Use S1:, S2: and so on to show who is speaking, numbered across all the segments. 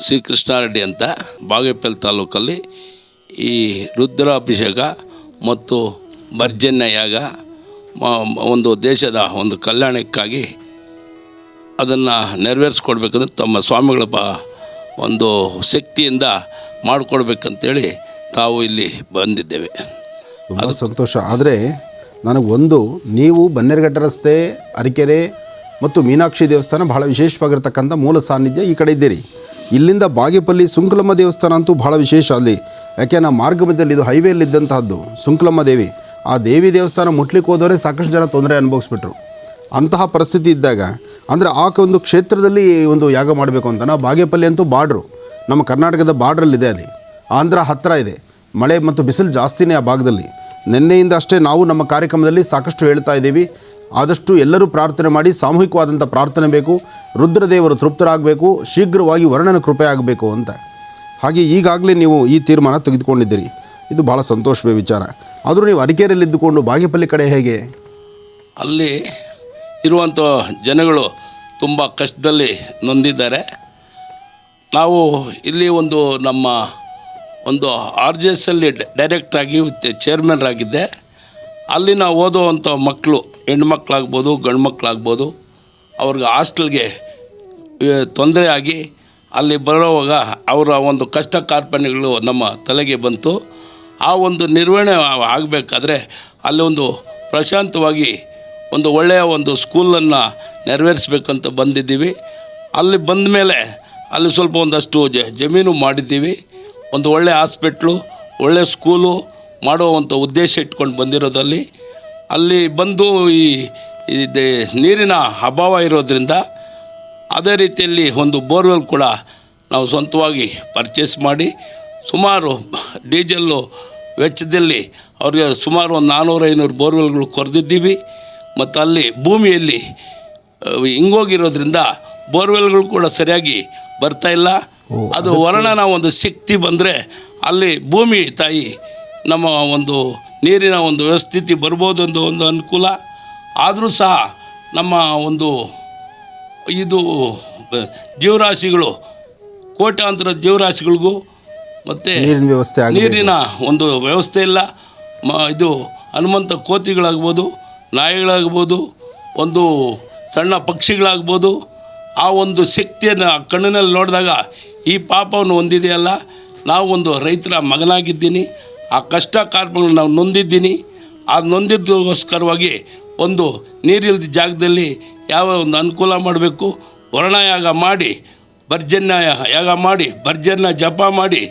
S1: C Krishnareddy ಅಂತ ಬಾಗೇಪಲ್ಲಿ ತಾಲೂಕಲ್ಲಿ ಈ ರುದ್ರಾಭಿಷೇಕ ಮತ್ತು ಭರ್ಜನ್ಯ ಯಾಗ ಒಂದು ದೇಶದ ಒಂದು ಕಲ್ಯಾಣಕ್ಕಾಗಿ ಅದನ್ನು ನೆರವೇರಿಸ್ಕೊಡ್ಬೇಕಂದ್ರೆ ತಮ್ಮ ಸ್ವಾಮಿಗಳ ಒಂದು ಶಕ್ತಿಯಿಂದ ಮಾಡಿಕೊಡ್ಬೇಕಂತೇಳಿ ತಾವು ಇಲ್ಲಿ ಬಂದಿದ್ದೇವೆ.
S2: ತುಂಬ ಸಂತೋಷ. ಆದರೆ ನನಗೊಂದು, ನೀವು ಬನ್ನೇರುಘಟ್ಟ ರಸ್ತೆ, ಅರಕೆರೆ ಮತ್ತು ಮೀನಾಕ್ಷಿ ದೇವಸ್ಥಾನ ಬಹಳ ವಿಶೇಷವಾಗಿರ್ತಕ್ಕಂಥ ಮೂಲ ಸಾನ್ನಿಧ್ಯ ಈ ಕಡೆ ಇದ್ದೀರಿ. ಇಲ್ಲಿಂದ ಬಾಗೇಪಲ್ಲಿ ಸುಂಕಲಮ್ಮ ದೇವಸ್ಥಾನ ಅಂತೂ ಬಹಳ ವಿಶೇಷ ಅಲ್ಲಿ. ಯಾಕೆ ನಾವು ಮಾರ್ಗ ಮಧ್ಯದಲ್ಲಿ ಇದು ಹೈವೇಲಿದ್ದಂತಹದ್ದು ಸುಂಕಲಮ್ಮ ದೇವಿ. ಆ ದೇವಿ ದೇವಸ್ಥಾನ ಮುಟ್ಲಿಕ್ಕೆ ಹೋದವರೇ ಸಾಕಷ್ಟು ಜನ ತೊಂದರೆ ಅನುಭವಿಸ್ಬಿಟ್ರು. ಅಂತಹ ಪರಿಸ್ಥಿತಿ ಇದ್ದಾಗ ಅಂದರೆ ಆ ಒಂದು ಕ್ಷೇತ್ರದಲ್ಲಿ ಒಂದು ಯಾಗ ಮಾಡಬೇಕು ಅಂತ ನಾವು ಬಾಗೇಪಲ್ಲಿ ಅಂತೂ ಬಾರ್ಡ್ರು, ನಮ್ಮ ಕರ್ನಾಟಕದ ಬಾರ್ಡ್ರಲ್ಲಿದೆ, ಅಲ್ಲಿ ಆಂಧ್ರ ಹತ್ತಿರ ಇದೆ. ಮಳೆ ಮತ್ತು ಬಿಸಿಲು ಜಾಸ್ತಿನೇ ಆ ಭಾಗದಲ್ಲಿ. ನಿನ್ನೆಯಿಂದ ಅಷ್ಟೇ ನಾವು ನಮ್ಮ ಕಾರ್ಯಕ್ರಮದಲ್ಲಿ ಸಾಕಷ್ಟು ಹೇಳ್ತಾ ಇದ್ದೀವಿ, ಆದಷ್ಟು ಎಲ್ಲರೂ ಪ್ರಾರ್ಥನೆ ಮಾಡಿ, ಸಾಮೂಹಿಕವಾದಂಥ ಪ್ರಾರ್ಥನೆ ಬೇಕು, ರುದ್ರದೇವರು ತೃಪ್ತರಾಗಬೇಕು, ಶೀಘ್ರವಾಗಿ ವರ್ಣನ ಕೃಪೆ ಆಗಬೇಕು ಅಂತ. ಹಾಗೆ ಈಗಾಗಲೇ ನೀವು ಈ ತೀರ್ಮಾನ ತೆಗೆದುಕೊಂಡಿದ್ದೀರಿ, ಇದು ಭಾಳ ಸಂತೋಷವೇ ವಿಚಾರ. ಆದರೂ ನೀವು ಅರಕೆರೆಯಲ್ಲಿದ್ದುಕೊಂಡು ಬಾಗೇಪಲ್ಲಿ ಕಡೆ ಹೇಗೆ?
S1: ಅಲ್ಲಿ ಇರುವಂಥ ಜನಗಳು ತುಂಬ ಕಷ್ಟದಲ್ಲಿ ನೊಂದಿದ್ದಾರೆ. ನಾವು ಇಲ್ಲಿ ನಮ್ಮ ಒಂದು RJSಲ್ಲಿ ಡೈರೆಕ್ಟ್ರಾಗಿ ಚೇರ್ಮನ್ರಾಗಿದ್ದೆ. ಅಲ್ಲಿ ನಾವು ಓದುವಂಥ ಮಕ್ಕಳು, ಹೆಣ್ಮಕ್ಳಾಗ್ಬೋದು ಗಂಡು ಮಕ್ಕಳಾಗ್ಬೋದು, ಅವ್ರಿಗೆ ಹಾಸ್ಟೆಲ್ಗೆ ತೊಂದರೆ ಆಗಿ ಅಲ್ಲಿ ಬರೋವಾಗ ಅವರ ಒಂದು ಕಷ್ಟ ಕಾರ್ಪಣ್ಯಗಳು ನಮ್ಮ ತಲೆಗೆ ಬಂತು. ಆ ಒಂದು ನಿರ್ವಹಣೆ ಆಗಬೇಕಾದ್ರೆ ಅಲ್ಲಿ ಒಂದು ಪ್ರಶಾಂತವಾಗಿ ಒಂದು ಒಳ್ಳೆಯ ಒಂದು ಸ್ಕೂಲನ್ನು ನೆರವೇರಿಸ್ಬೇಕಂತ ಬಂದಿದ್ದೀವಿ. ಅಲ್ಲಿ ಬಂದ ಮೇಲೆ ಅಲ್ಲಿ ಸ್ವಲ್ಪ ಒಂದಷ್ಟು ಜಮೀನು ಮಾಡಿದ್ದೀವಿ. ಒಂದು ಒಳ್ಳೆಯ ಹಾಸ್ಪಿಟ್ಲು, ಒಳ್ಳೆಯ ಸ್ಕೂಲು ಮಾಡುವಂಥ ಉದ್ದೇಶ ಇಟ್ಕೊಂಡು ಬಂದಿರೋದಲ್ಲಿ ಅಲ್ಲಿ ಬಂದು ಈ ನೀರಿನ ಅಭಾವ ಇರೋದರಿಂದ ಅದೇ ರೀತಿಯಲ್ಲಿ ಒಂದು ಬೋರ್ವೆಲ್ ಕೂಡ ನಾವು ಸ್ವಂತವಾಗಿ ಪರ್ಚೇಸ್ ಮಾಡಿ ಸುಮಾರು ಡೀಸೆಲ್ಲು ವೆಚ್ಚದಲ್ಲಿ ಅವ್ರಿಗೆ ಸುಮಾರು ಒಂದು 400-500 ಬೋರ್ವೆಲ್ಗಳು ಕೊರೆದಿದ್ದೀವಿ. ಮತ್ತು ಅಲ್ಲಿ ಭೂಮಿಯಲ್ಲಿ ಹಿಂಗೋಗಿರೋದ್ರಿಂದ ಬೋರ್ವೆಲ್ಗಳು ಕೂಡ ಸರಿಯಾಗಿ ಬರ್ತಾಯಿಲ್ಲ. ಅದು ವರ್ಣನ ಒಂದು ಶಕ್ತಿ ಬಂದರೆ ಅಲ್ಲಿ ಭೂಮಿ ತಾಯಿ ನಮ್ಮ ಒಂದು ನೀರಿನ ಒಂದು ವ್ಯವಸ್ಥಿತಿ ಬರ್ಬೋದು ಅಂತ ಒಂದು ಅನುಕೂಲ. ಆದರೂ ಸಹ ನಮ್ಮ ಒಂದು ಇದು ಜೀವರಾಶಿಗಳು, ಕೋಟ್ಯಾಂತರ ಜೀವರಾಶಿಗಳಿಗೂ ಮತ್ತು ನೀರಿನ ಒಂದು ವ್ಯವಸ್ಥೆ ಇಲ್ಲ. ಇದು ಹನುಮಂತ ಕೋತಿಗಳಾಗ್ಬೋದು, ನಾಯಿಗಳಾಗ್ಬೋದು, ಒಂದು ಸಣ್ಣ ಪಕ್ಷಿಗಳಾಗ್ಬೋದು, ಆ ಒಂದು ಶಕ್ತಿಯನ್ನು ಕಣ್ಣಿನಲ್ಲಿ ನೋಡಿದಾಗ ಈ ಪಾಪವನ್ನು ಹೊಂದಿದೆಯಲ್ಲ, ನಾವು ಒಂದು ರೈತರ ಮಗನಾಗಿದ್ದೀನಿ, ಆ ಕಷ್ಟ ಕಾರ್ಪಗಳನ್ನು ನಾವು ನೊಂದಿದ್ದೀನಿ. ಆ ನೊಂದಿದ್ದಕ್ಕೋಸ್ಕರವಾಗಿ ಒಂದು ನೀರಿಲ್ಲದ ಜಾಗದಲ್ಲಿ ಯಾವ ಒಂದು ಅನುಕೂಲ ಮಾಡಬೇಕು, ವರ್ಣಯಾಗ ಮಾಡಿ, ಭರ್ಜನ್ಯ ಯಾಗ ಮಾಡಿ, ಭರ್ಜನ್ಯ ಜಪ ಮಾಡಿ,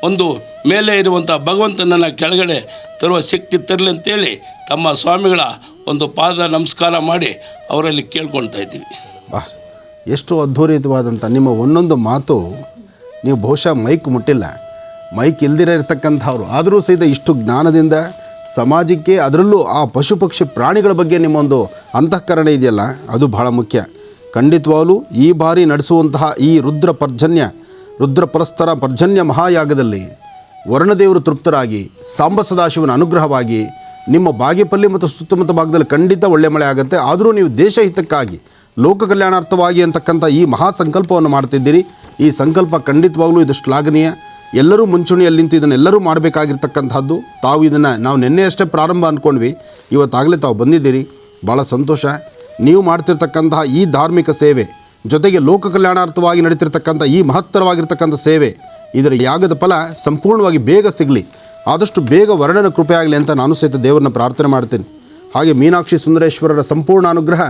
S1: ಒಂದು ಮೇಲೆ ಇರುವಂಥ ಭಗವಂತನನ್ನು ಕೆಳಗಡೆ ತರುವ ಶಕ್ತಿ ತರಲಿ ಅಂತೇಳಿ ತಮ್ಮ ಸ್ವಾಮಿಗಳ ಒಂದು ಪಾದ ನಮಸ್ಕಾರ ಮಾಡಿ ಅವರಲ್ಲಿ ಕೇಳ್ಕೊಳ್ತಾ ಇದ್ದೀವಿ.
S2: ಎಷ್ಟು ಅದ್ಭುತವಾದಂಥ ನಿಮ್ಮ ಒಂದೊಂದು ಮಾತು. ನೀವು ಬಹುಶಃ ಮೈಕ್ ಮುಟ್ಟಿಲ್ಲ, ಮೈಕ್ ಇಲ್ದಿರ ಇರ್ತಕ್ಕಂಥವ್ರು, ಆದರೂ ಸಹಿತ ಇಷ್ಟು ಜ್ಞಾನದಿಂದ ಸಮಾಜಕ್ಕೆ, ಅದರಲ್ಲೂ ಆ ಪಶು ಪಕ್ಷಿ ಪ್ರಾಣಿಗಳ ಬಗ್ಗೆ ನಿಮ್ಮೊಂದು ಅಂತಃಕರಣ ಇದೆಯಲ್ಲ, ಅದು ಬಹಳ ಮುಖ್ಯ. ಖಂಡಿತವಾಗಲೂ ಈ ಬಾರಿ ನಡೆಸುವಂತಹ ಈ ರುದ್ರ ಪರಸ್ತರ ಪರ್ಜನ್ಯ ಮಹಾಯಾಗದಲ್ಲಿ ವರ್ಣದೇವರು ತೃಪ್ತರಾಗಿ, ಸಾಂಬ ಸದಾಶಿವನ ಅನುಗ್ರಹವಾಗಿ ನಿಮ್ಮ ಬಾಗೇಪಲ್ಲಿ ಮತ್ತು ಸುತ್ತಮುತ್ತ ಭಾಗದಲ್ಲಿ ಖಂಡಿತ ಒಳ್ಳೆ ಮಳೆ ಆಗುತ್ತೆ. ಆದರೂ ನೀವು ದೇಶ ಹಿತಕ್ಕಾಗಿ, ಲೋಕ ಕಲ್ಯಾಣಾರ್ಥವಾಗಿ ಅಂತಕ್ಕಂಥ ಈ ಮಹಾ ಸಂಕಲ್ಪವನ್ನು ಮಾಡ್ತಿದ್ದೀರಿ. ಈ ಸಂಕಲ್ಪ ಖಂಡಿತವಾಗಲೂ ಇದು ಶ್ಲಾಘನೀಯ. ಎಲ್ಲರೂ ಮುಂಚೂಣಿಯಲ್ಲಿ ನಿಂತು ಇದನ್ನೆಲ್ಲರೂ ಮಾಡಬೇಕಾಗಿರ್ತಕ್ಕಂಥದ್ದು. ತಾವು ಇದನ್ನು ನಾವು ನಿನ್ನೆಯಷ್ಟೇ ಪ್ರಾರಂಭ ಅಂದ್ಕೊಂಡ್ವಿ, ಇವತ್ತಾಗಲೇ ತಾವು ಬಂದಿದ್ದೀರಿ, ಭಾಳ ಸಂತೋಷ. ನೀವು ಮಾಡ್ತಿರ್ತಕ್ಕಂತಹ ಈ ಧಾರ್ಮಿಕ ಸೇವೆ ಜೊತೆಗೆ ಲೋಕ ಕಲ್ಯಾಣಾರ್ಥವಾಗಿ ನಡೀತಿರ್ತಕ್ಕಂಥ ಈ ಮಹತ್ತರವಾಗಿರ್ತಕ್ಕಂಥ ಸೇವೆ, ಇದರ ಯಾಗದ ಫಲ ಸಂಪೂರ್ಣವಾಗಿ ಬೇಗ ಸಿಗಲಿ, ಆದಷ್ಟು ಬೇಗ ವರ್ಣನ ಕೃಪೆ ಆಗಲಿ ಅಂತ ನಾನು ಸಹಿತ ದೇವರನ್ನ ಪ್ರಾರ್ಥನೆ ಮಾಡ್ತೀನಿ. ಹಾಗೆ ಮೀನಾಕ್ಷಿ ಸುಂದರೇಶ್ವರರ ಸಂಪೂರ್ಣ ಅನುಗ್ರಹ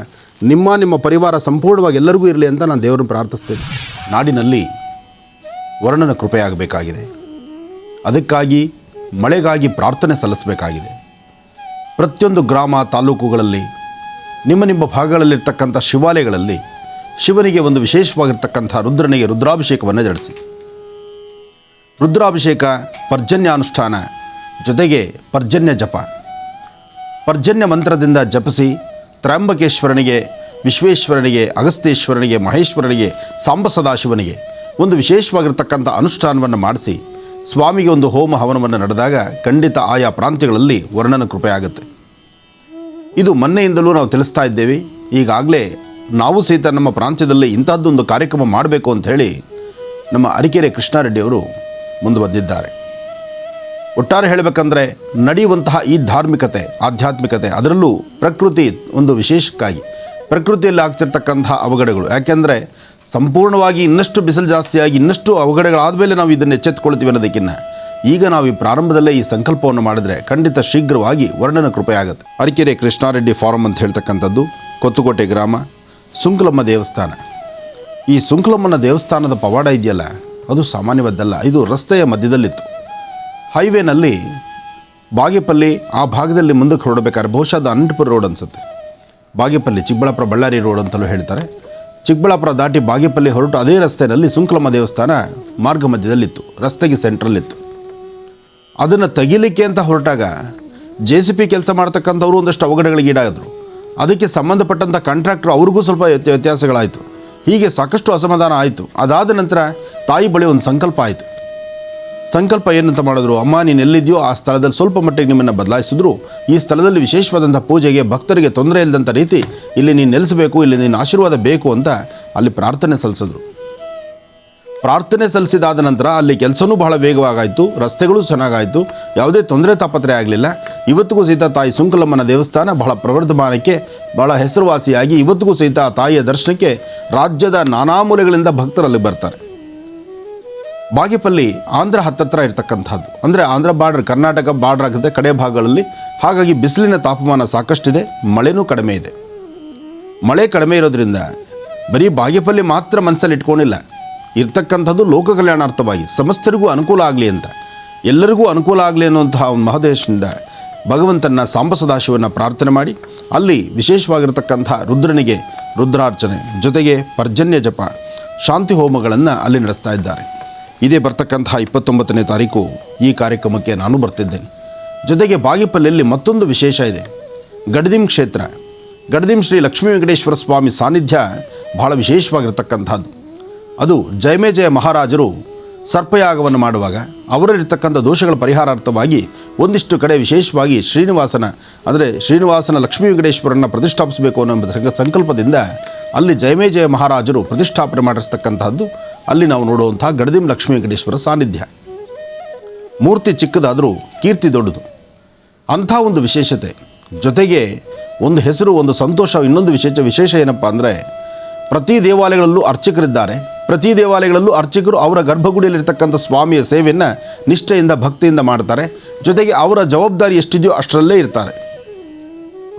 S2: ನಿಮ್ಮ ಪರಿವಾರ ಸಂಪೂರ್ಣವಾಗಿ ಎಲ್ಲರಿಗೂ ಇರಲಿ ಅಂತ ನಾನು ದೇವರನ್ನು ಪ್ರಾರ್ಥಿಸ್ತೇನೆ. ನಾಡಿನಲ್ಲಿ ವರ್ಣನ ಕೃಪೆಯಾಗಬೇಕಾಗಿದೆ, ಅದಕ್ಕಾಗಿ ಮಳೆಗಾಗಿ ಪ್ರಾರ್ಥನೆ ಸಲ್ಲಿಸಬೇಕಾಗಿದೆ. ಪ್ರತಿಯೊಂದು ಗ್ರಾಮ ತಾಲೂಕುಗಳಲ್ಲಿ ನಿಮ್ಮ ಭಾಗಗಳಲ್ಲಿರ್ತಕ್ಕಂಥ ಶಿವಾಲಯಗಳಲ್ಲಿ ಶಿವನಿಗೆ ಒಂದು ವಿಶೇಷವಾಗಿರ್ತಕ್ಕಂಥ ರುದ್ರನಿಗೆ ರುದ್ರಾಭಿಷೇಕವನ್ನು ನಡೆಸಿ. ರುದ್ರಾಭಿಷೇಕ, ಪರ್ಜನ್ಯಾನುಷ್ಠಾನ ಜೊತೆಗೆ ಪರ್ಜನ್ಯ ಜಪ, ಪರ್ಜನ್ಯ ಮಂತ್ರದಿಂದ ಜಪಿಸಿ ತ್ರ್ಯಂಬಕೇಶ್ವರನಿಗೆ, ವಿಶ್ವೇಶ್ವರನಿಗೆ, ಅಗಸ್ತ್ಯೇಶ್ವರನಿಗೆ, ಮಹೇಶ್ವರನಿಗೆ, ಸಾಂಬ ಸದಾಶಿವನಿಗೆ ಒಂದು ವಿಶೇಷವಾಗಿರ್ತಕ್ಕಂಥ ಅನುಷ್ಠಾನವನ್ನು ಮಾಡಿಸಿ ಸ್ವಾಮಿಗೆ ಒಂದು ಹೋಮ ಹವನವನ್ನು ನಡೆದಾಗ ಖಂಡಿತ ಆಯಾ ಪ್ರಾಂತ್ಯಗಳಲ್ಲಿ ವರ್ಣನ ಕೃಪೆ ಆಗುತ್ತೆ. ಇದು ಮೊನ್ನೆಯಿಂದಲೂ ನಾವು ತಿಳಿಸ್ತಾ ಇದ್ದೇವೆ. ಈಗಾಗಲೇ ನಾವು ಸಹಿತ ನಮ್ಮ ಪ್ರಾಂತ್ಯದಲ್ಲಿ ಇಂಥದ್ದೊಂದು ಕಾರ್ಯಕ್ರಮ ಮಾಡಬೇಕು ಅಂಥೇಳಿ ನಮ್ಮ ಅರಕೆರೆ ಕೃಷ್ಣಾರೆಡ್ಡಿಯವರು ಮುಂದುವರೆದಿದ್ದಾರೆ. ಒಟ್ಟಾರೆ ಹೇಳಬೇಕಂದ್ರೆ ನಡೆಯುವಂತಹ ಈ ಧಾರ್ಮಿಕತೆ, ಆಧ್ಯಾತ್ಮಿಕತೆ, ಅದರಲ್ಲೂ ಪ್ರಕೃತಿ ಒಂದು ವಿಶೇಷಕ್ಕಾಗಿ ಪ್ರಕೃತಿಯಲ್ಲಿ ಆಗ್ತಿರ್ತಕ್ಕಂತಹ ಅವಘಡಗಳು, ಯಾಕೆಂದರೆ ಸಂಪೂರ್ಣವಾಗಿ ಇನ್ನಷ್ಟು ಬಿಸಿಲು ಜಾಸ್ತಿಯಾಗಿ ಇನ್ನಷ್ಟು ಅವಘಡಗಳಾದ ಮೇಲೆ ನಾವು ಇದನ್ನು ಎಚ್ಚೆತ್ತುಕೊಳ್ತೀವಿ ಅನ್ನೋದಕ್ಕಿಂತ ಈಗ ನಾವು ಈ ಪ್ರಾರಂಭದಲ್ಲೇ ಈ ಸಂಕಲ್ಪವನ್ನು ಮಾಡಿದ್ರೆ ಖಂಡಿತ ಶೀಘ್ರವಾಗಿ ವರ್ಣನ ಕೃಪೆ ಆಗುತ್ತೆ. ಅರಕೆರೆ ಕೃಷ್ಣಾರೆಡ್ಡಿ ಫಾರಂ ಅಂತ ಹೇಳ್ತಕ್ಕಂಥದ್ದು ಕೊತ್ತುಕೋಟೆ ಗ್ರಾಮ, ಸುಂಕಲಮ್ಮ ದೇವಸ್ಥಾನ. ಈ ಸುಂಕಲಮ್ಮನ ದೇವಸ್ಥಾನದ ಪವಾಡ ಇದೆಯಲ್ಲ, ಅದು ಸಾಮಾನ್ಯವಾದ್ದಲ್ಲ. ಇದು ರಸ್ತೆಯ ಮಧ್ಯದಲ್ಲಿತ್ತು. ಹೈವೇನಲ್ಲಿ ಬಾಗೇಪಲ್ಲಿ ಆ ಭಾಗದಲ್ಲಿ ಮುಂದಕ್ಕೆ ಹೊರಡಬೇಕಾದ್ರೆ, ಬಹುಶಃ ಅದು ಅನಂತಪುರ ರೋಡ್ ಅನಿಸುತ್ತೆ. ಬಾಗೇಪಲ್ಲಿ, ಚಿಕ್ಕಬಳ್ಳಾಪುರ ಬಳ್ಳಾರಿ ರೋಡ್ ಅಂತಲೂ ಹೇಳ್ತಾರೆ. ಚಿಕ್ಕಬಳ್ಳಾಪುರ ದಾಟಿ ಬಾಗೇಪಲ್ಲಿ ಹೊರಟು ಅದೇ ರಸ್ತೆಯಲ್ಲಿ ಸುಂಕಲಮ್ಮ ದೇವಸ್ಥಾನ ಮಾರ್ಗ ಮಧ್ಯದಲ್ಲಿತ್ತು, ರಸ್ತೆಗೆ ಸೆಂಟ್ರಲ್ಲಿತ್ತು. ಅದನ್ನು ತೆಗಿಲಿಕ್ಕೆ ಅಂತ ಹೊರಟಾಗ JCP ಕೆಲಸ ಮಾಡ್ತಕ್ಕಂಥವ್ರು ಒಂದಷ್ಟು ಅವಘಡಗಳಿಗೆ ಈಡಾದರು. ಅದಕ್ಕೆ ಸಂಬಂಧಪಟ್ಟಂಥ ಕಾಂಟ್ರಾಕ್ಟ್ರು ಅವ್ರಿಗೂ ಸ್ವಲ್ಪ ವ್ಯತ್ಯಾಸಗಳಾಯಿತು. ಹೀಗೆ ಸಾಕಷ್ಟು ಅಸಮಾಧಾನ ಆಯಿತು. ಅದಾದ ನಂತರ ತಾಯಿ ಬಳಿ ಒಂದು ಸಂಕಲ್ಪ ಆಯಿತು. ಸಂಕಲ್ಪ ಏನಂತ ಮಾಡಿದ್ರು, ಅಮ್ಮ ನೀನು ಎಲ್ಲಿದೆಯೋ ಆ ಸ್ಥಳದಲ್ಲಿ ಸ್ವಲ್ಪ ಮಟ್ಟಿಗೆ ನಿಮ್ಮನ್ನು ಬದಲಾಯಿಸಿದ್ರು, ಈ ಸ್ಥಳದಲ್ಲಿ ವಿಶೇಷವಾದಂಥ ಪೂಜೆಗೆ ಭಕ್ತರಿಗೆ ತೊಂದರೆ ಇಲ್ಲದಂಥ ರೀತಿ ಇಲ್ಲಿ ನೀನು ನೆಲೆಸಬೇಕು, ಇಲ್ಲಿ ನೀನು ಆಶೀರ್ವಾದ ಬೇಕು ಅಂತ ಅಲ್ಲಿ ಪ್ರಾರ್ಥನೆ ಸಲ್ಲಿಸಿದ್ರು. ಪ್ರಾರ್ಥನೆ ಸಲ್ಲಿಸಿದಾದ ನಂತರ ಅಲ್ಲಿ ಕೆಲಸವೂ ಬಹಳ ವೇಗವಾಗಾಯಿತು, ರಸ್ತೆಗಳು ಚೆನ್ನಾಗಾಯಿತು, ಯಾವುದೇ ತೊಂದರೆ ತಾಪತ್ರೆ ಆಗಲಿಲ್ಲ. ಇವತ್ತಿಗೂ ಸಹಿತ ತಾಯಿ ಸುಂಕಲಮ್ಮನ ದೇವಸ್ಥಾನ ಬಹಳ ಪ್ರವರ್ಧಮಾನಕ್ಕೆ, ಬಹಳ ಹೆಸರುವಾಸಿಯಾಗಿ ಇವತ್ತಿಗೂ ಸಹಿತ ಆ ತಾಯಿಯ ದರ್ಶನಕ್ಕೆ ರಾಜ್ಯದ ನಾನಾ ಮೂಲೆಗಳಿಂದ ಭಕ್ತರಲ್ಲಿ ಬರ್ತಾರೆ. ಬಾಗೇಪಲ್ಲಿ ಆಂಧ್ರ ಹತ್ತತ್ರ ಇರತಕ್ಕಂಥದ್ದು, ಅಂದರೆ ಆಂಧ್ರ ಬಾರ್ಡ್ರ್, ಕರ್ನಾಟಕ ಬಾರ್ಡ್ರ್ ಆಗುತ್ತೆ ಕಡೆ ಭಾಗಗಳಲ್ಲಿ. ಹಾಗಾಗಿ ಬಿಸಿಲಿನ ತಾಪಮಾನ ಸಾಕಷ್ಟಿದೆ, ಮಳೆನೂ ಕಡಿಮೆ ಇದೆ. ಮಳೆ ಕಡಿಮೆ ಇರೋದ್ರಿಂದ ಬರೀ ಬಾಗೇಪಲ್ಲಿ ಮಾತ್ರ ಮನಸ್ಸಲ್ಲಿ ಇಟ್ಕೊಂಡಿಲ್ಲ, ಇರ್ತಕ್ಕಂಥದ್ದು ಲೋಕ ಕಲ್ಯಾಣಾರ್ಥವಾಗಿ ಸಮಸ್ತರಿಗೂ ಅನುಕೂಲ ಆಗಲಿ ಅಂತ, ಎಲ್ಲರಿಗೂ ಅನುಕೂಲ ಆಗಲಿ ಅನ್ನುವಂತಹ ಒಂದು ಮಹೋದ್ದೇಶದಿಂದ ಭಗವಂತನ ಸಾಂಬ ಸದಾಶಿವನ ಪ್ರಾರ್ಥನೆ ಮಾಡಿ ಅಲ್ಲಿ ವಿಶೇಷವಾಗಿರ್ತಕ್ಕಂಥ ರುದ್ರನಿಗೆ ರುದ್ರಾರ್ಚನೆ ಜೊತೆಗೆ ಪರ್ಜನ್ಯ ಜಪ, ಶಾಂತಿ ಹೋಮಗಳನ್ನು ಅಲ್ಲಿ ನಡೆಸ್ತಾ ಇದ್ದಾರೆ. ಇದೇ ಬರ್ತಕ್ಕಂತಹ 29ನೇ ತಾರೀಕು ಈ ಕಾರ್ಯಕ್ರಮಕ್ಕೆ ನಾನು ಬರ್ತಿದ್ದೇನೆ. ಜೊತೆಗೆ ಬಾಗೇಪಲ್ಲಿಯಲ್ಲಿ ಮತ್ತೊಂದು ವಿಶೇಷ ಇದೆ. ಗಡದಿಂ ಕ್ಷೇತ್ರ, ಗಡದಿಂ ಶ್ರೀ ಲಕ್ಷ್ಮೀ ವೆಂಕಟೇಶ್ವರ ಸ್ವಾಮಿ ಸಾನ್ನಿಧ್ಯ ಬಹಳ ವಿಶೇಷವಾಗಿರ್ತಕ್ಕಂಥದ್ದು. ಅದು ಜಯಮೇಜಯ ಮಹಾರಾಜರು ಸರ್ಪಯಾಗವನ್ನು ಮಾಡುವಾಗ ಅವರಲ್ಲಿರ್ತಕ್ಕಂಥ ದೋಷಗಳ ಪರಿಹಾರಾರ್ಥವಾಗಿ ಒಂದಿಷ್ಟು ಕಡೆ ವಿಶೇಷವಾಗಿ ಶ್ರೀನಿವಾಸನ ಲಕ್ಷ್ಮೀ ವೆಂಕಟೇಶ್ವರನ್ನು ಪ್ರತಿಷ್ಠಾಪಿಸಬೇಕು ಅನ್ನೋ ಸಂಕಲ್ಪದಿಂದ ಅಲ್ಲಿ ಜಯಮೇಜಯ ಮಹಾರಾಜರು ಪ್ರತಿಷ್ಠಾಪನೆ ಮಾಡಿಸ್ತಕ್ಕಂಥದ್ದು ಅಲ್ಲಿ ನಾವು ನೋಡುವಂಥ ಗಡದಿಂ ಲಕ್ಷ್ಮೀ ವೆಂಕಟೇಶ್ವರ ಸಾನ್ನಿಧ್ಯ. ಮೂರ್ತಿ ಚಿಕ್ಕದಾದರೂ ಕೀರ್ತಿ ದೊಡ್ಡದು, ಅಂಥ ಒಂದು ವಿಶೇಷತೆ. ಜೊತೆಗೆ ಒಂದು ಹೆಸರು, ಒಂದು ಸಂತೋಷ. ಇನ್ನೊಂದು ವಿಶೇಷ ಏನಪ್ಪ ಅಂದರೆ, ಪ್ರತಿ ದೇವಾಲಯಗಳಲ್ಲೂ ಅರ್ಚಕರಿದ್ದಾರೆ. ಪ್ರತಿ ದೇವಾಲಯಗಳಲ್ಲೂ ಅರ್ಚಕರು ಅವರ ಗರ್ಭಗುಡಿಯಲ್ಲಿರ್ತಕ್ಕಂಥ ಸ್ವಾಮಿಯ ಸೇವೆಯನ್ನು ನಿಷ್ಠೆಯಿಂದ ಭಕ್ತಿಯಿಂದ ಮಾಡ್ತಾರೆ. ಜೊತೆಗೆ ಅವರ ಜವಾಬ್ದಾರಿ ಎಷ್ಟಿದೆಯೋ ಅಷ್ಟರಲ್ಲೇ ಇರ್ತಾರೆ.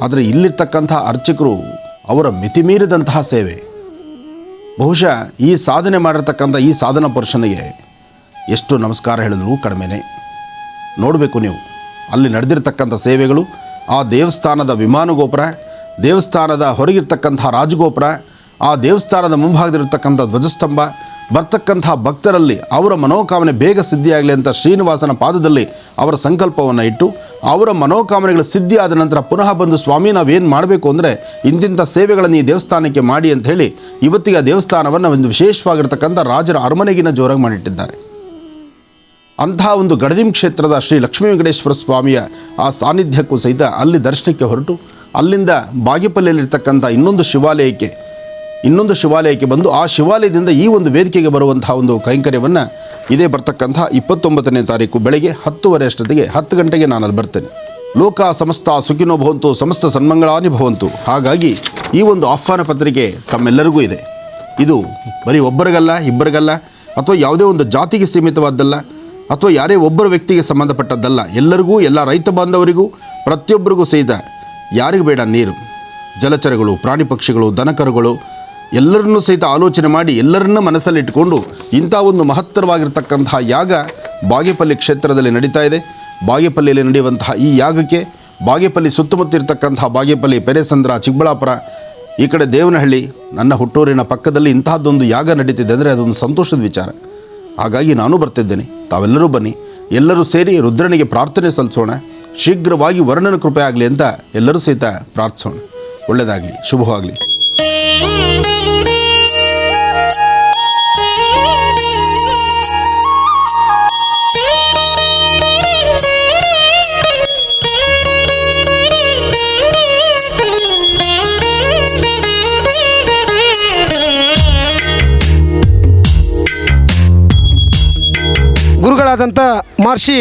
S2: ಆದರೆ ಇಲ್ಲಿರ್ತಕ್ಕಂಥ ಅರ್ಚಕರು ಅವರ ಮಿತಿಮೀರಿದಂತಹ ಸೇವೆ. ಬಹುಶಃ ಈ ಸಾಧನೆ ಮಾಡಿರ್ತಕ್ಕಂಥ ಈ ಸಾಧನಾ ಪುರುಷನಿಗೆ ಎಷ್ಟು ನಮಸ್ಕಾರ ಹೇಳಿದ್ರು ಕಡಿಮೆನೇ. ನೋಡಬೇಕು ನೀವು ಅಲ್ಲಿ ನಡೆದಿರ್ತಕ್ಕಂಥ ಸೇವೆಗಳು, ಆ ದೇವಸ್ಥಾನದ ವಿಮಾನ ಗೋಪುರ, ದೇವಸ್ಥಾನದ ಹೊರಗಿರ್ತಕ್ಕಂಥ ರಾಜಗೋಪುರ, ಆ ದೇವಸ್ಥಾನದ ಮುಂಭಾಗದಲ್ಲಿರ್ತಕ್ಕಂಥ ಧ್ವಜಸ್ತಂಭ, ಬರ್ತಕ್ಕಂಥ ಭಕ್ತರಲ್ಲಿ ಅವರ ಮನೋಕಾಮನೆ ಬೇಗ ಸಿದ್ಧಿಯಾಗಲಿ ಅಂತ ಶ್ರೀನಿವಾಸನ ಪಾದದಲ್ಲಿ ಅವರ ಸಂಕಲ್ಪವನ್ನು ಇಟ್ಟು ಅವರ ಮನೋಕಾಮನೆಗಳು ಸಿದ್ಧಿ ಆದ ನಂತರ ಪುನಃ ಬಂದು ಸ್ವಾಮಿ ನಾವೇನು ಮಾಡಬೇಕು ಅಂದರೆ ಇಂತಿಂಥ ಸೇವೆಗಳನ್ನು ಈ ದೇವಸ್ಥಾನಕ್ಕೆ ಮಾಡಿ ಅಂತ ಹೇಳಿ ಇವತ್ತಿಗೆ ಆ ದೇವಸ್ಥಾನವನ್ನು ಒಂದು ವಿಶೇಷವಾಗಿರ್ತಕ್ಕಂಥ ರಾಜರ ಅರಮನೆಗಿನ ಜೋರಾಗಿ ಮಾಡಿಟ್ಟಿದ್ದಾರೆ. ಅಂತಹ ಒಂದು ಗಡದಿಂ ಕ್ಷೇತ್ರದ ಶ್ರೀ ಲಕ್ಷ್ಮೀ ವೆಂಕಟೇಶ್ವರ ಸ್ವಾಮಿಯ ಆ ಸಾನ್ನಿಧ್ಯಕ್ಕೂ ಸಹಿತ ಅಲ್ಲಿ ದರ್ಶನಕ್ಕೆ ಹೊರಟು ಅಲ್ಲಿಂದ ಬಾಗೇಪಲ್ಲಿಯಲ್ಲಿರ್ತಕ್ಕಂಥ ಇನ್ನೊಂದು ಶಿವಾಲಯಕ್ಕೆ ಬಂದು ಆ ಶಿವಾಲಯದಿಂದ ಈ ಒಂದು ವೇದಿಕೆಗೆ ಬರುವಂತಹ ಒಂದು ಕೈಂಕರ್ಯವನ್ನು ಇದೇ ಬರ್ತಕ್ಕಂಥ 29ನೇ ತಾರೀಕು ಬೆಳಗ್ಗೆ 10:30 ಅಷ್ಟೊತ್ತಿಗೆ 10 ಗಂಟೆಗೆ ನಾನು ಅಲ್ಲಿ ಬರ್ತೇನೆ. ಲೋಕ ಸಮಸ್ತ ಸುಖಿನೋ ಭವಂತು, ಸಮಸ್ತ ಸನ್ಮಂಗಳಾನಿ ಭವಂತು. ಹಾಗಾಗಿ ಈ ಒಂದು ಆಹ್ವಾನ ಪತ್ರಿಕೆ ತಮ್ಮೆಲ್ಲರಿಗೂ ಇದೆ. ಇದು ಬರೀ ಒಬ್ಬರಿಗಲ್ಲ, ಇಬ್ಬರಿಗಲ್ಲ, ಅಥವಾ ಯಾವುದೇ ಒಂದು ಜಾತಿಗೆ ಸೀಮಿತವಾದ್ದಲ್ಲ, ಅಥವಾ ಯಾರೇ ಒಬ್ಬರ ವ್ಯಕ್ತಿಗೆ ಸಂಬಂಧಪಟ್ಟದ್ದಲ್ಲ. ಎಲ್ಲರಿಗೂ, ಎಲ್ಲ ರೈತ ಬಾಂಧವರಿಗೂ, ಪ್ರತಿಯೊಬ್ಬರಿಗೂ ಸಹಿತ. ಯಾರಿಗೂ ಬೇಡ ನೀರು, ಜಲಚರಗಳು, ಪ್ರಾಣಿ ಪಕ್ಷಿಗಳು, ದನಕರುಗಳು ಎಲ್ಲರನ್ನೂ ಸಹಿತ ಆಲೋಚನೆ ಮಾಡಿ ಎಲ್ಲರನ್ನ ಮನಸ್ಸಲ್ಲಿಟ್ಟುಕೊಂಡು ಇಂಥ ಒಂದು ಮಹತ್ತರವಾಗಿರ್ತಕ್ಕಂತಹ ಯಾಗ ಬಾಗೇಪಲ್ಲಿ ಕ್ಷೇತ್ರದಲ್ಲಿ ನಡೀತಾ ಇದೆ. ಬಾಗೇಪಲ್ಲಿಯಲ್ಲಿ ನಡೆಯುವಂತಹ ಈ ಯಾಗಕ್ಕೆ ಬಾಗೇಪಲ್ಲಿ ಸುತ್ತಮುತ್ತ ಇರತಕ್ಕಂತಹ ಬಾಗೇಪಲ್ಲಿ, ಪೆರೇಸಂದ್ರ, ಚಿಕ್ಕಬಳ್ಳಾಪುರ, ಈ ಕಡೆ ದೇವನಹಳ್ಳಿ, ನನ್ನ ಹುಟ್ಟೂರಿನ ಪಕ್ಕದಲ್ಲಿ ಇಂತಹದ್ದೊಂದು ಯಾಗ ನಡೀತಿದೆ ಅಂದರೆ ಅದೊಂದು ಸಂತೋಷದ ವಿಚಾರ. ಹಾಗಾಗಿ ನಾನು ಬರ್ತಿದ್ದೇನೆ, ತಾವೆಲ್ಲರೂ ಬನ್ನಿ. ಎಲ್ಲರೂ ಸೇರಿ ರುದ್ರನಿಗೆ ಪ್ರಾರ್ಥನೆ ಸಲ್ಲಿಸೋಣ. ಶೀಘ್ರವಾಗಿ ವರ್ಣನ ಕೃಪೆ ಆಗಲಿ ಅಂತ ಎಲ್ಲರೂ ಸಹಿತ ಪ್ರಾರ್ಥಿಸೋಣ. ಒಳ್ಳೆಯದಾಗಲಿ, ಶುಭವಾಗಲಿ.
S3: ಗುರುಗಳಾದಂಥ ಮಹರ್ಷಿ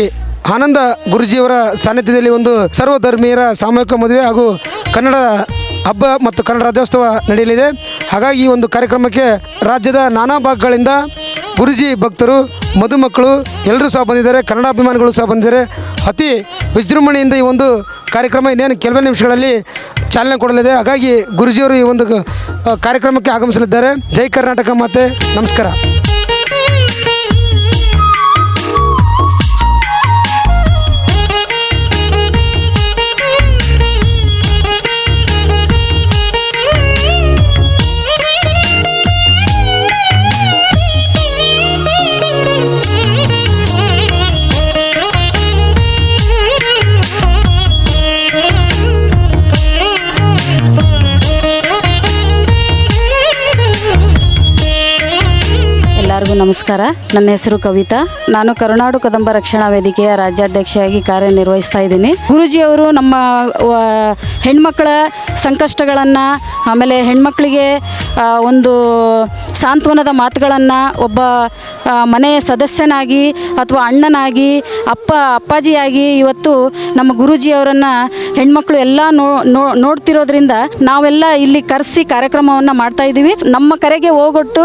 S3: ಆನಂದ ಗುರುಜಿಯವರ ಸಾನ್ನಿಧ್ಯದಲ್ಲಿ ಒಂದು ಸರ್ವಧರ್ಮೀಯರ ಸಾಮೂಹಿಕ ಮದುವೆ ಹಾಗೂ ಕನ್ನಡ ಹಬ್ಬ ಮತ್ತು ಕನ್ನಡ ರಾಜ್ಯೋತ್ಸವ ನಡೆಯಲಿದೆ. ಹಾಗಾಗಿ ಈ ಒಂದು ಕಾರ್ಯಕ್ರಮಕ್ಕೆ ರಾಜ್ಯದ ನಾನಾ ಭಾಗಗಳಿಂದ ಗುರುಜಿ ಭಕ್ತರು, ಮದುಮಕ್ಕಳು ಎಲ್ಲರೂ ಸಹ ಬಂದಿದ್ದಾರೆ, ಕನ್ನಡಾಭಿಮಾನಿಗಳು ಸಹ ಬಂದಿದ್ದಾರೆ. ಅತಿ ವಿಜೃಂಭಣೆಯಿಂದ ಈ ಒಂದು ಕಾರ್ಯಕ್ರಮ ಇನ್ನೇನು ಕೆಲವೇ ನಿಮಿಷಗಳಲ್ಲಿ ಚಾಲನೆ ಕೊಡಲಿದೆ. ಹಾಗಾಗಿ ಗುರುಜಿಯವರು ಈ ಒಂದು ಕಾರ್ಯಕ್ರಮಕ್ಕೆ ಆಗಮಿಸಲಿದ್ದಾರೆ. ಜೈ ಕರ್ನಾಟಕ ಮಾತೆ, ನಮಸ್ಕಾರ.
S4: ಎಲ್ಲರಿಗೂ ನಮಸ್ಕಾರ. ನನ್ನ ಹೆಸರು ಕವಿತಾ. ನಾನು ಕರುನಾಡು ಕದಂಬ ರಕ್ಷಣಾ ವೇದಿಕೆಯ ರಾಜ್ಯಾಧ್ಯಕ್ಷೆಯಾಗಿ ಕಾರ್ಯನಿರ್ವಹಿಸ್ತಾ ಇದ್ದೀನಿ. ಗುರೂಜಿಯವರು ನಮ್ಮ ಹೆಣ್ಮಕ್ಳ ಸಂಕಷ್ಟಗಳನ್ನು, ಆಮೇಲೆ ಹೆಣ್ಮಕ್ಳಿಗೆ ಒಂದು ಸಾಂತ್ವನದ ಮಾತುಗಳನ್ನು ಒಬ್ಬ ಮನೆಯ ಸದಸ್ಯನಾಗಿ ಅಥವಾ ಅಣ್ಣನಾಗಿ ಅಪ್ಪಾಜಿಯಾಗಿ ಇವತ್ತು ನಮ್ಮ ಗುರೂಜಿಯವರನ್ನು ಹೆಣ್ಮಕ್ಳು ಎಲ್ಲ ನೋಡ್ತಿರೋದ್ರಿಂದ ನಾವೆಲ್ಲ ಇಲ್ಲಿ ಕರೆಸಿ ಕಾರ್ಯಕ್ರಮವನ್ನು ಮಾಡ್ತಾ ಇದ್ದೀವಿ. ನಮ್ಮ ಕರೆಗೆ ಹೋಗೊಟ್ಟು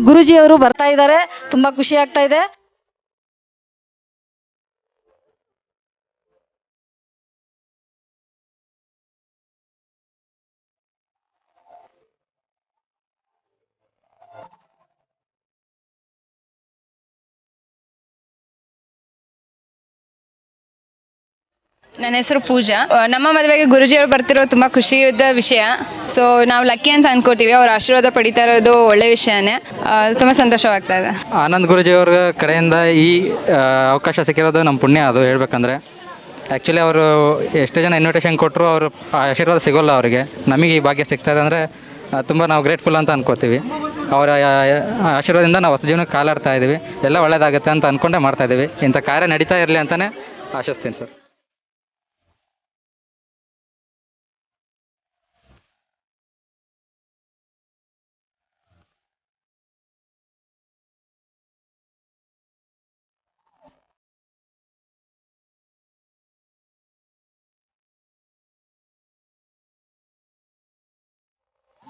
S4: ಗುರೂಜಿಯವರು ಬರ್ತಾ ಇದ್ದಾರೆ. ತುಂಬ ಖುಷಿ ಆಗ್ತಾ ಇದೆ.
S5: ನನ್ನ ಹೆಸರು ಪೂಜಾ. ನಮ್ಮ ಮದುವೆಗೆ ಗುರೂಜಿಯವರು ಬರ್ತಿರೋದು ತುಂಬ ಖುಷಿಯಾದ ವಿಷಯ. ಸೊ ನಾವು ಲಕ್ಕಿ ಅಂತ ಅನ್ಕೋತೀವಿ. ಅವ್ರ ಆಶೀರ್ವಾದ ಪಡಿತಾ ಇರೋದು ಒಳ್ಳೆ ವಿಷಯನೇ. ತುಂಬ ಸಂತೋಷವಾಗ್ತಾ ಇದೆ.
S6: ಆನಂದ್ ಗುರೂಜಿಯವ್ರ ಕಡೆಯಿಂದ ಈ ಅವಕಾಶ ಸಿಕ್ಕಿರೋದು ನಮ್ಮ ಪುಣ್ಯ. ಅದು ಹೇಳ್ಬೇಕಂದ್ರೆ ಆ್ಯಕ್ಚುಲಿ ಅವರು ಎಷ್ಟು ಜನ ಇನ್ವಿಟೇಷನ್ ಕೊಟ್ಟರು ಅವರು ಆಶೀರ್ವಾದ ಸಿಗೋಲ್ಲ ಅವರಿಗೆ. ನಮಗೆ ಈ ಭಾಗ್ಯ ಸಿಗ್ತಾಯಿದೆ ಅಂದರೆ ತುಂಬ ನಾವು ಗ್ರೇಟ್ಫುಲ್ ಅಂತ ಅನ್ಕೋತೀವಿ. ಅವರ ಆಶೀರ್ವಾದದಿಂದ ನಾವು ಹೊಸ ಜೀವನಕ್ಕೆ ಕಾಲಾಡ್ತಾ ಇದ್ದೀವಿ. ಎಲ್ಲ ಒಳ್ಳೆಯದಾಗುತ್ತೆ ಅಂತ ಅಂದ್ಕೊಂಡೇ ಮಾಡ್ತಾಯಿದ್ದೀವಿ. ಇಂಥ ಕಾರ್ಯ ನಡೀತಾ ಇರಲಿ ಅಂತಲೇ ಆಶಿಸ್ತೀನಿ ಸರ್.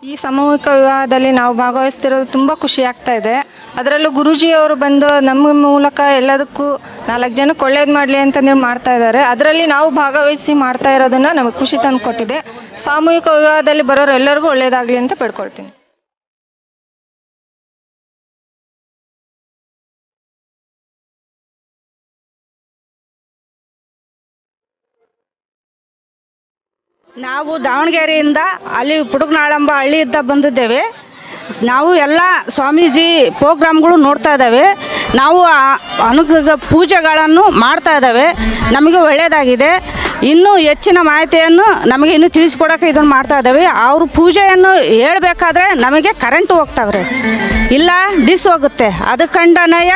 S5: ಈ ಸಾಮೂಹಿಕ ವಿವಾಹದಲ್ಲಿ ನಾವು ಭಾಗವಹಿಸ್ತಿರೋದು ತುಂಬ ಖುಷಿ ಆಗ್ತಾ ಇದೆ. ಅದರಲ್ಲೂ ಗುರೂಜಿಯವರು ಬಂದು ನಮ್ಮ ಮೂಲಕ ಎಲ್ಲದಕ್ಕೂ 4 ಜನಕ್ಕೆ ಒಳ್ಳೇದು ಮಾಡಲಿ ಅಂತಂದೇಳಿ ಮಾಡ್ತಾ ಇದ್ದಾರೆ. ಅದರಲ್ಲಿ ನಾವು ಭಾಗವಹಿಸಿ ಮಾಡ್ತಾ ಇರೋದನ್ನು ನಮಗೆ ಖುಷಿ ತಂದು ಕೊಟ್ಟಿದೆ. ಸಾಮೂಹಿಕ ವಿವಾಹದಲ್ಲಿ ಬರೋರು ಎಲ್ಲರಿಗೂ ಒಳ್ಳೇದಾಗಲಿ ಅಂತ ಬೇಡ್ಕೊಳ್ತೀನಿ.
S7: ನಾವು ದಾವಣಗೆರೆಯಿಂದ ಅಲ್ಲಿ ಪುಡುಗನಾಳಂಬ ಹಳ್ಳಿಯಿಂದ ಬಂದಿದ್ದೇವೆ. ನಾವು ಎಲ್ಲ ಸ್ವಾಮೀಜಿ ಪ್ರೋಗ್ರಾಮ್ಗಳು ನೋಡ್ತಾ ಇದ್ದಾವೆ. ನಾವು ಅನುಗ್ರಹ ಪೂಜೆಗಳನ್ನು ಮಾಡ್ತಾ ಇದ್ದಾವೆ. ನಮಗೆ ಒಳ್ಳೆಯದಾಗಿದೆ. ಇನ್ನೂ ಹೆಚ್ಚಿನ ಮಾಹಿತಿಯನ್ನು ನಮಗೆ ಇನ್ನೂ ತಿಳಿಸ್ಕೊಡೋಕೆ ಇದನ್ನು ಮಾಡ್ತಾ ಇದ್ದಾವೆ. ಅವರು ಪೂಜೆಯನ್ನು ಹೇಳಬೇಕಾದ್ರೆ ನಮಗೆ ಕರೆಂಟ್ ಹೋಗ್ತಾವ್ರೆ, ಇಲ್ಲ ಡಿಸ್ ಹೋಗುತ್ತೆ. ಅದು ಖಂಡನಯ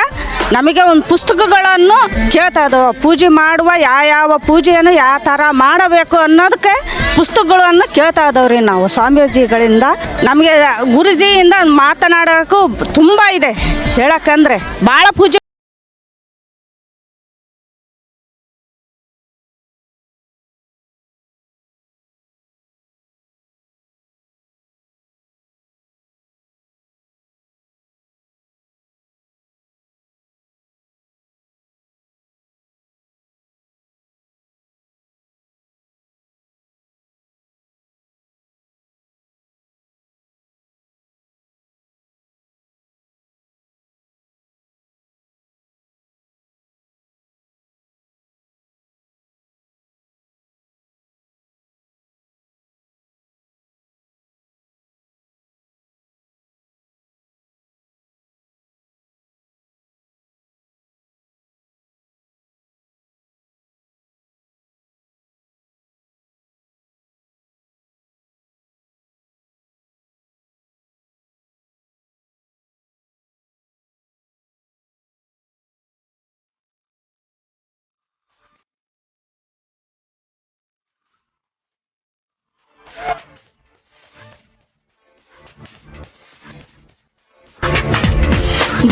S7: ನಮಗೆ ಒಂದು ಪುಸ್ತಕಗಳನ್ನು ಕೇಳ್ತಾ ಇದ್ದಾವೆ. ಪೂಜೆ ಮಾಡುವ ಯಾವ ಪೂಜೆಯನ್ನು ಯಾವ ಥರ ಮಾಡಬೇಕು ಅನ್ನೋದಕ್ಕೆ ಪುಸ್ತಕಗಳನ್ನು ಕೇಳ್ತಾ ಇದ್ದಾವ್ರಿ ನಾವು ಸ್ವಾಮೀಜಿಗಳಿಂದ. ನಮಗೆ ಗುರುಜಿಯಿಂದ ಮಾತನಾಡೋಕ್ಕೂ ತುಂಬ ಇದೆ ಹೇಳೋಕ್ಕಂದ್ರೆ. ಭಾಳ ಪೂಜೆ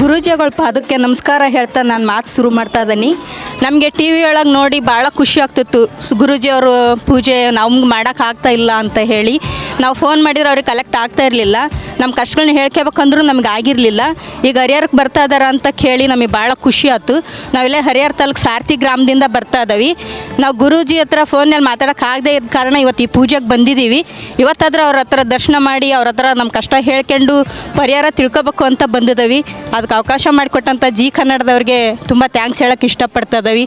S8: ಗುರೂಜಿಗಳ ಪಾದಕ್ಕೆ ನಮಸ್ಕಾರ ಹೇಳ್ತಾ ನಾನು ಮಾತು ಶುರು ಮಾಡ್ತಾ ಇದ್ದೀನಿ.
S9: ನಮಗೆ ಟಿ ವಿ ಒಳಗೆ ನೋಡಿ ಭಾಳ ಖುಷಿ ಆಗ್ತಿತ್ತು. ಗುರೂಜಿಯವರು ಪೂಜೆ ನಮ್ಗೆ ಮಾಡೋಕೆ ಆಗ್ತಾ ಇಲ್ಲ ಅಂತ ಹೇಳಿ ನಾವು ಫೋನ್ ಮಾಡಿದ್ರೆ ಅವ್ರಿಗೆ ಕಲೆಕ್ಟ್ ಆಗ್ತಾ ಇರಲಿಲ್ಲ. ನಮ್ಮ ಕಷ್ಟಗಳನ್ನ ಹೇಳ್ಕೋಬೇಕಂದ್ರೂ ನಮ್ಗೆ ಆಗಿರಲಿಲ್ಲ. ಈಗ ಹರಿಹರಕ್ಕೆ ಬರ್ತಾ ಇದ್ದಾರೆ ಅಂತ ಕೇಳಿ ನಮಗೆ ಭಾಳ ಖುಷಿ ಆಯ್ತು. ನಾವೆಲ್ಲ ಹರಿಹರ ತಾಲೂಕು ಸಾರಥಿ ಗ್ರಾಮದಿಂದ ಬರ್ತಾ ಇದ್ದೀವಿ. ನಾವು ಗುರೂಜಿ ಹತ್ರ ಫೋನಲ್ಲಿ ಮಾತಾಡೋಕೆ ಆಗದೆ ಇದ್ದ ಕಾರಣ ಇವತ್ತು ಈ ಪೂಜೆಗೆ ಬಂದಿದ್ದೀವಿ. ಇವತ್ತಾದರೂ ಅವ್ರ ಹತ್ರ ದರ್ಶನ ಮಾಡಿ ಅವ್ರ ಹತ್ರ ನಮ್ಮ ಕಷ್ಟ ಹೇಳ್ಕೊಂಡು ಪರಿಹಾರ ತಿಳ್ಕೊಬೇಕು ಅಂತ ಬಂದಿದ್ದೀವಿ. ಅದಕ್ಕೆ ಅವಕಾಶ ಮಾಡಿಕೊಟ್ಟಂಥ ಜಿ ಕನ್ನಡದವ್ರಿಗೆ ತುಂಬ ಥ್ಯಾಂಕ್ಸ್ ಹೇಳೋಕ್ಕೆ ಇಷ್ಟಪಡ್ತಾ ಇದ್ದೀವಿ.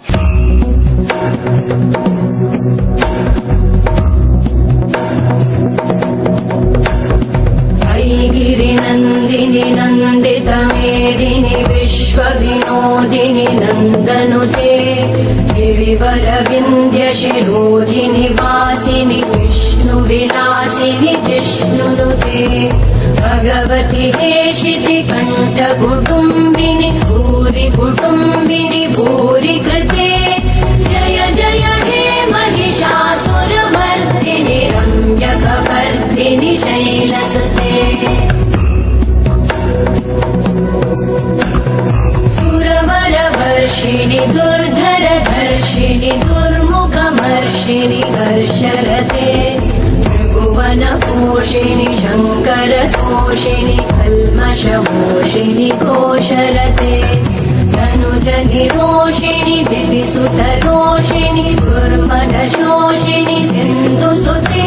S10: गिरिनन्दिनि नन्दितमेदिनि विश्वविनोदिनि नन्दनुते गिरिवरविन्द्यशिरोधिनि वासिनि विष्णुविलासिनि जिष्णुनुते भगवति हेशितिकण्ठकुटुम्बिनि भूरि कुटुम्बिनि भूरि कृते जय जय हे महिषासुरमर्दिनि रम्यकवर्दिनि शैलसुते सुरवरवर्षिणि दुर्धरधर्षिणि दुर्मुखमर्षिणि हर्षरते त्रिभुवनपोषिणि शङ्करतोषिणि कल्मषमोषिणि घोषरते तनुजनिरोषिणि दिविसुतरोषिणि दुर्मदशोषिणि सिन्धुसुते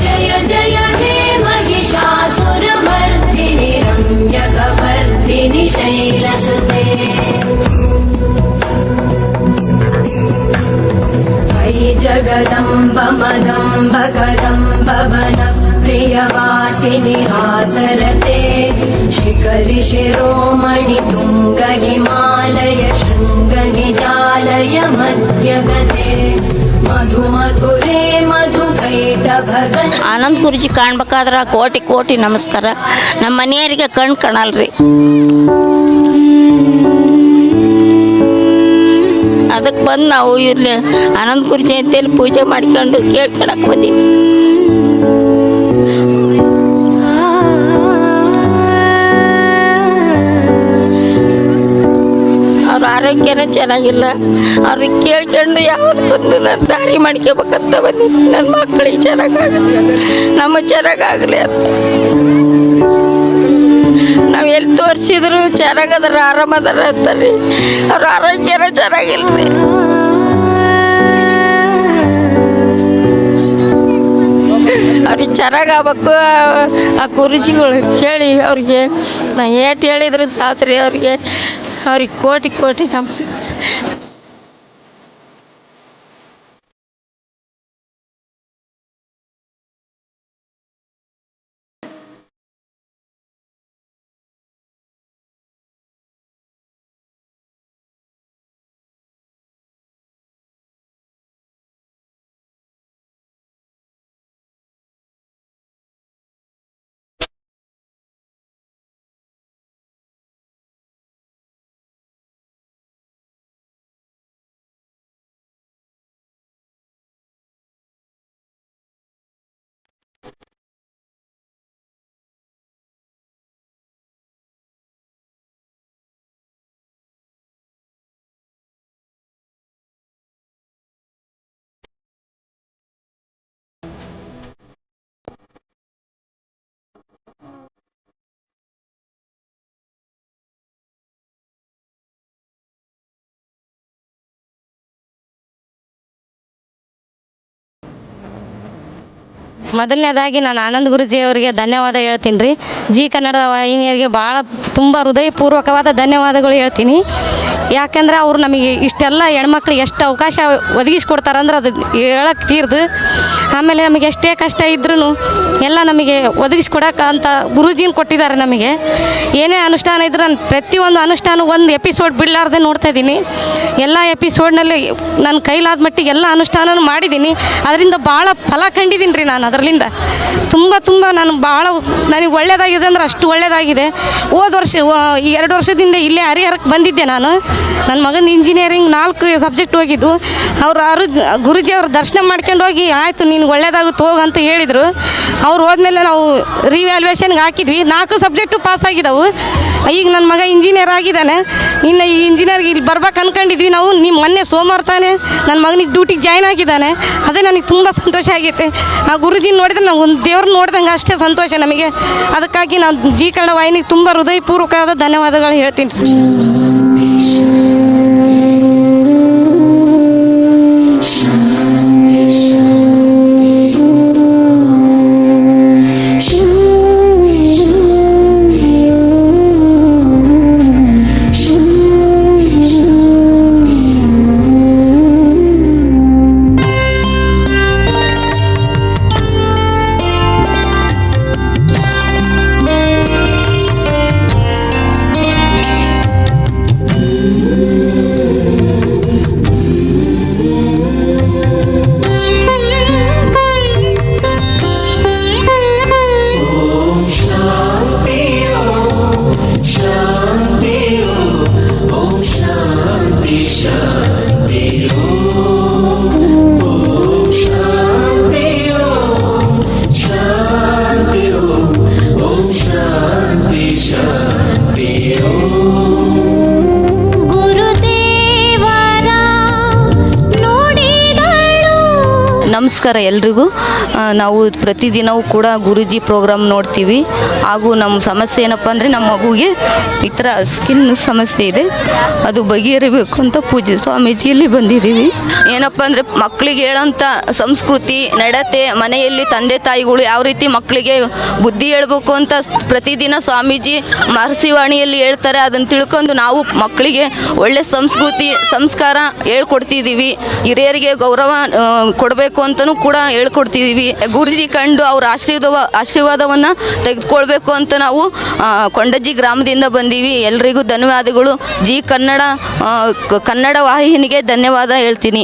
S10: जय जय हे महिषासुरमर्दिनि रम्यकवर्दिनि शैलसुते अयि जगदम्ब मदम्ब कदम्ब वनप्रियवासिनि हासरते शिखरि शिरोमणि तुङ्ग हिमालय शृङ्गनिजालय मध्यगते मधु मधुरे मधुकैटभगन्
S11: ಆನಂದ್ ಗುರೂಜಿ ಕಾಣ್ಬೇಕಾದ್ರೆ ಕೋಟಿ ಕೋಟಿ ನಮಸ್ಕಾರ. ನಮ್ಮ ಮನೆಯವರಿಗೆ ಕಣ್ಣು ಕಾಣಲ್ರಿ, ಅದಕ್ಕೆ ಬಂದು ನಾವು ಇಲ್ಲಿ ಆನಂದ್ ಗುರೂಜಿ ಅಂತೇಳಿ ಪೂಜೆ ಮಾಡ್ಕೊಂಡು ಕೇಳ್ಕೊಳಕ್ಕೆ ಬಂದೀವಿ. ಅವ್ರ ಆರೋಗ್ಯನೇ ಚೆನ್ನಾಗಿಲ್ಲ. ಅವ್ರಿಗೆ ಕೇಳ್ಕೊಂಡು ಯಾವುದಕ್ಕೊಂದು ನಾನು ದಾರಿ ಮಾಡ್ಕೋಬೇಕಂತ ಬಂದೀನಿ. ನನ್ನ ಮಕ್ಕಳಿಗೆ ಚೆನ್ನಾಗಾಗಲಿ, ನಮ್ಮ ಚೆನ್ನಾಗಾಗಲಿ ಅಂತ. ನಾವು ಎಲ್ಲಿ ತೋರಿಸಿದ್ರು ಚೆನ್ನಾಗದಾರ, ಆರಾಮದಾರ ಅಂತಾರೆ. ಅವ್ರ ಆರೋಗ್ಯನೇ ಚೆನ್ನಾಗಿಲ್ರಿ. ಅವ್ರಿಗೆ ಚೆನ್ನಾಗಾಗಬೇಕು. ಆ ಗುರೂಜಿಗಳು ಕೇಳಿ ಅವ್ರಿಗೆ ನಾ ಏಟು ಹೇಳಿದ್ರು ಸಾತ್ರಿ. ಅವ್ರಿಗೆ ಕೋಟಿ ಕೋಟಿ ನಮಸ್ಕಾರ.
S12: ಮೊದಲನೇದಾಗಿ ನಾನು ಆನಂದ್ ಗುರೂಜಿ ಅವರಿಗೆ ಧನ್ಯವಾದ ಹೇಳ್ತೀನಿ ರೀ. ಜಿ ಕನ್ನಡ ವಾಹಿನಿಯರಿಗೆ ಭಾಳ ತುಂಬ ಹೃದಯಪೂರ್ವಕವಾದ ಧನ್ಯವಾದಗಳು ಹೇಳ್ತೀನಿ. ಯಾಕೆಂದ್ರೆ ಅವರು ನಮಗೆ ಇಷ್ಟೆಲ್ಲ ಹೆಣ್ಮಕ್ಳಿಗೆ ಎಷ್ಟು ಅವಕಾಶ ಒದಗಿಸ್ಕೊಡ್ತಾರಂದ್ರೆ ಅದು ಹೇಳಕ್ಕೆ ತೀರ್ದು. ಆಮೇಲೆ ನಮಗೆ ಎಷ್ಟೇ ಕಷ್ಟ ಇದ್ರೂ ಎಲ್ಲ ನಮಗೆ ಒದಗಿಸ್ಕೊಡಕ್ಕೆ ಅಂತ ಗುರೂಜಿನ ಕೊಟ್ಟಿದ್ದಾರೆ. ನಮಗೆ ಏನೇ ಅನುಷ್ಠಾನ ಇದ್ರೂ ನಾನು ಪ್ರತಿಯೊಂದು ಅನುಷ್ಠಾನ ಒಂದು ಎಪಿಸೋಡ್ ಬಿಡಲಾರ್ದೆ ನೋಡ್ತಾಯಿದ್ದೀನಿ. ಎಲ್ಲ ಎಪಿಸೋಡ್ನಲ್ಲಿ ನನ್ನ ಕೈಲಾದ ಮಟ್ಟಿಗೆ ಎಲ್ಲ ಅನುಷ್ಠಾನನೂ ಮಾಡಿದ್ದೀನಿ. ಅದರಿಂದ ಭಾಳ ಫಲ ಕಂಡಿದ್ದೀನಿ ರೀ. ನಾನು ಅದರಲ್ಲಿಂದ ತುಂಬ ನಾನು ಭಾಳ ನನಗೆ ಒಳ್ಳೆಯದಾಗಿದೆ ಅಂದ್ರೆ ಅಷ್ಟು ಒಳ್ಳೆಯದಾಗಿದೆ. ಹೋದ ವರ್ಷ 2 ವರ್ಷದಿಂದ ಇಲ್ಲೇ ಹರಿಹರಕ್ಕೆ ಬಂದಿದ್ದೆ ನಾನು. ನನ್ನ ಮಗನ ಇಂಜಿನಿಯರಿಂಗ್ 4 ಸಬ್ಜೆಕ್ಟ್ ಹೋಗಿದ್ದು. ಗುರುಜಿ ಅವ್ರ ದರ್ಶನ ಮಾಡ್ಕೊಂಡು ಹೋಗಿ ಆಯಿತು ನಿನ್ಗೆ ಒಳ್ಳೇದಾಗುತ್ತೆ ಹೋಗಂತ ಹೇಳಿದರು. ಅವ್ರು ಹೋದ್ಮೇಲೆ ನಾವು ರಿವ್ಯಾಲ್ಯೂಯೇಷನ್ಗೆ ಹಾಕಿದ್ವಿ, 4 ಸಬ್ಜೆಕ್ಟು ಪಾಸ್ ಆಗಿದ್ದಾವೆ. ಈಗ ನನ್ನ ಮಗ ಇಂಜಿನಿಯರ್ ಆಗಿದ್ದಾನೆ. ಇನ್ನು ಈ ಇಂಜಿನಿಯರ್ಗೆ ಇಲ್ಲಿ ಬರ್ಬೇಕು ಅಂದ್ಕೊಂಡಿದ್ವಿ ನಾವು. ನಿಮ್ಮ ಮೊನ್ನೆ ಸೋಮವಾರ ತಾನೇ ನನ್ನ ಮಗನಿಗೆ ಡ್ಯೂಟಿಗೆ ಜಾಯ್ನ್ ಆಗಿದ್ದಾನೆ. ಅದೇ ನನಗೆ ತುಂಬ ಸಂತೋಷ ಆಗೈತೆ. ಆ ಗುರುಜಿ ನೋಡಿದ್ರೆ ನಾವು ಒಂದು ದೇವ್ರನ್ನ ನೋಡ್ದಂಗೆ ಅಷ್ಟೇ ಸಂತೋಷ ನಮಗೆ. ಅದಕ್ಕಾಗಿ ನಾವು ಜಿ ಕನ್ನಡ ವಾಹಿನಿಗೆ ತುಂಬ ಹೃದಯಪೂರ್ವಕವಾದ ಧನ್ಯವಾದಗಳು ಹೇಳ್ತೀನಿ.
S11: ನಮಸ್ಕಾರ ಎಲ್ರಿಗೂ. ನಾವು ಪ್ರತಿದಿನವೂ ಕೂಡ ಗುರೂಜಿ ಪ್ರೋಗ್ರಾಮ್ ನೋಡ್ತೀವಿ. ಹಾಗೂ ನಮ್ಮ ಸಮಸ್ಯೆ ಏನಪ್ಪ ಅಂದರೆ ನಮ್ಮ ಮಗುಗೆ ಈ ಥರ ಸ್ಕಿನ್ ಸಮಸ್ಯೆ ಇದೆ, ಅದು ಬಗೆಹರಿಬೇಕು ಅಂತ ಪೂಜ್ಯ ಸ್ವಾಮೀಜಿಯಲ್ಲಿ ಬಂದಿದ್ದೀವಿ. ಏನಪ್ಪ ಅಂದರೆ ಮಕ್ಕಳಿಗೆ ಹೇಳೋಂಥ ಸಂಸ್ಕೃತಿ ನಡತೆ, ಮನೆಯಲ್ಲಿ ತಂದೆ ತಾಯಿಗಳು ಯಾವ ರೀತಿ ಮಕ್ಕಳಿಗೆ ಬುದ್ಧಿ ಹೇಳ್ಬೇಕು ಅಂತ ಪ್ರತಿದಿನ ಸ್ವಾಮೀಜಿ ಮಹರ್ಷಿವಾಣಿಯಲ್ಲಿ ಹೇಳ್ತಾರೆ. ಅದನ್ನು ತಿಳ್ಕೊಂಡು ನಾವು ಮಕ್ಕಳಿಗೆ ಒಳ್ಳೆ ಸಂಸ್ಕೃತಿ ಸಂಸ್ಕಾರ ಹೇಳ್ಕೊಡ್ತಿದ್ದೀವಿ. ಹಿರಿಯರಿಗೆ ಗೌರವ ಕೊಡಬೇಕು ಅಂತಲೂ ಕೂಡ ಹೇಳ್ಕೊಡ್ತಿದ್ದೀವಿ. ಗುರುಜಿ ಕಂಡು ಅವ್ರ ಆಶೀರ್ವಾದವನ್ನು ತೆಗೆದುಕೊಳ್ಬೇಕು ಅಂತ ನಾವು ಕೊಂಡಜ್ಜಿ ಗ್ರಾಮದಿಂದ ಬಂದೀವಿ. ಎಲ್ರಿಗೂ ಧನ್ಯವಾದಗಳು. ಜಿ ಕನ್ನಡ ವಾಹಿನಿಗೆ ಧನ್ಯವಾದ ಹೇಳ್ತೀನಿ.